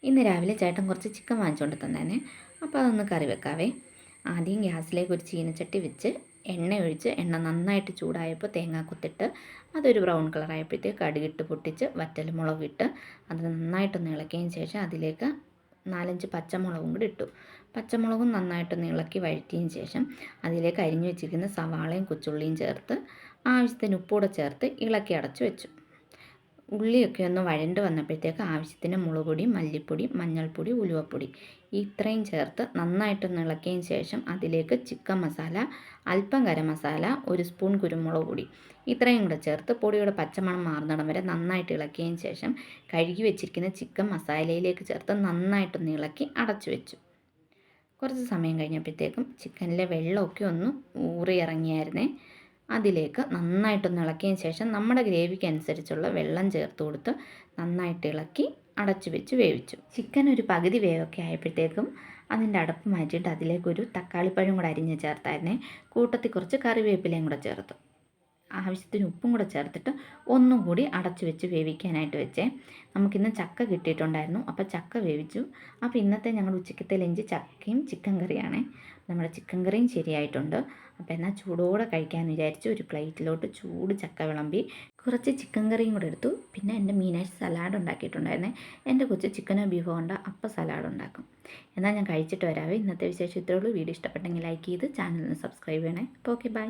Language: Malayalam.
ഇന്ന് രാവിലെ ചേട്ടൻ കുറച്ച് ചിക്കൻ വാങ്ങിച്ചുകൊണ്ട് തന്നേനെ. അപ്പോൾ അതൊന്ന് കറി വെക്കാവേ. ആദ്യം ഗ്യാസിലേക്ക് ഒരു ചീനച്ചട്ടി വെച്ച് എണ്ണ ഒഴിച്ച് എണ്ണ നന്നായിട്ട് ചൂടായപ്പോൾ തേങ്ങാക്കൊത്തിട്ട് അതൊരു ബ്രൗൺ കളറായപ്പോഴത്തേക്ക് കടുകിട്ട് പൊട്ടിച്ച് വറ്റൽമുളക് ഇട്ട് അത് നന്നായിട്ടൊന്ന് ഇളക്കിയതിന് ശേഷം അതിലേക്ക് 4-5 പച്ചമുളകും കൂടി ഇട്ടു. പച്ചമുളകും നന്നായിട്ടൊന്ന് ഇളക്കി വഴറ്റിയതിന് ശേഷം അതിലേക്ക് അരിഞ്ഞു വെച്ചിരിക്കുന്ന സവാളയും കൊച്ചുള്ളിയും ചേർത്ത് ആവശ്യത്തിന് ഉപ്പൂടെ ചേർത്ത് ഇളക്കി അടച്ചു വെച്ചു. ഉള്ളിയൊക്കെ ഒന്ന് വഴണ്ട് വന്നപ്പോഴത്തേക്ക് ആവശ്യത്തിന് മുളക് പൊടി, മല്ലിപ്പൊടി, മഞ്ഞൾപ്പൊടി, ഉലുവപ്പൊടി ഇത്രയും ചേർത്ത് നന്നായിട്ടൊന്ന് ഇളക്കിയതിന് ശേഷം അതിലേക്ക് ചിക്കൻ മസാല, അല്പം ഗരം മസാല, 1 സ്പൂൺ കുരുമുളക് പൊടി ഇത്രയും കൂടെ ചേർത്ത് പൊടിയുടെ പച്ചമണം മാറുന്നിടം വരെ നന്നായിട്ട് ഇളക്കിയതിന് ശേഷം കഴുകി വെച്ചിരിക്കുന്ന ചിക്കൻ മസാലയിലേക്ക് ചേർത്ത് നന്നായിട്ടൊന്ന് ഇളക്കി അടച്ചു വെച്ചു. കുറച്ച് സമയം കഴിഞ്ഞപ്പോഴത്തേക്കും ചിക്കനിലെ വെള്ളമൊക്കെ ഒന്ന് ഊറി ഇറങ്ങിയായിരുന്നേ. അതിലേക്ക് നന്നായിട്ടൊന്ന് ഇളക്കിയതിന് ശേഷം നമ്മുടെ ഗ്രേവിക്ക് അനുസരിച്ചുള്ള വെള്ളം ചേർത്ത് കൊടുത്ത് നന്നായിട്ട് ഇളക്കി അടച്ചു വെച്ച് വേവിച്ചു. ചിക്കൻ ഒരു പകുതി വേവൊക്കെ ആയപ്പോഴത്തേക്കും അതിൻ്റെ അടപ്പ് മാറ്റിയിട്ട് അതിലേക്കൊരു തക്കാളിപ്പഴം കൂടെ അരിഞ്ഞ് ചേർത്തായിരുന്നേ. കൂട്ടത്തിൽ കുറച്ച് കറിവേപ്പിലയും കൂടെ ചേർത്തു. ആവശ്യത്തിന് ഉപ്പും കൂടെ ചേർത്തിട്ട് ഒന്നും കൂടി അടച്ചു വെച്ച് വേവിക്കാനായിട്ട് വെച്ചേ. നമുക്കിന്ന് ചക്ക കിട്ടിയിട്ടുണ്ടായിരുന്നു. അപ്പോൾ ചക്ക വേവിച്ചു. അപ്പോൾ ഇന്നത്തെ ഞങ്ങളുടെ ഉച്ചക്കത്തെ ലഞ്ച് ചക്കയും ചിക്കൻ കറിയാണേ. നമ്മുടെ ചിക്കൻ കറിയും ശരിയായിട്ടുണ്ട്. അപ്പോൾ എന്നാൽ ചൂടോടെ കഴിക്കാമെന്ന് വിചാരിച്ചു ഒരു പ്ലേറ്റിലോട്ട് ചൂട് ചക്ക വിളമ്പി കുറച്ച് ചിക്കൻ കറിയും കൂടെ എടുത്തു. പിന്നെ എൻ്റെ മീനാഴ്ച സലാഡ് ഉണ്ടാക്കിയിട്ടുണ്ടായിരുന്നേ. എൻ്റെ കൊച്ച് ചിക്കനോ ബീഫോ കൊണ്ട് അപ്പം സലാഡ് ഉണ്ടാക്കും. എന്നാൽ ഞാൻ കഴിച്ചിട്ട് വരാവേ. ഇന്നത്തെ വിശേഷം ഇത്രയേ ഉള്ളൂ. വീഡിയോ ഇഷ്ടപ്പെട്ടെങ്കിൽ ലൈക്ക് ചെയ്ത് ചാനലിന് സബ്സ്ക്രൈബ് ചെയ്യണേ. അപ്പോൾ ഓക്കെ, ബൈ.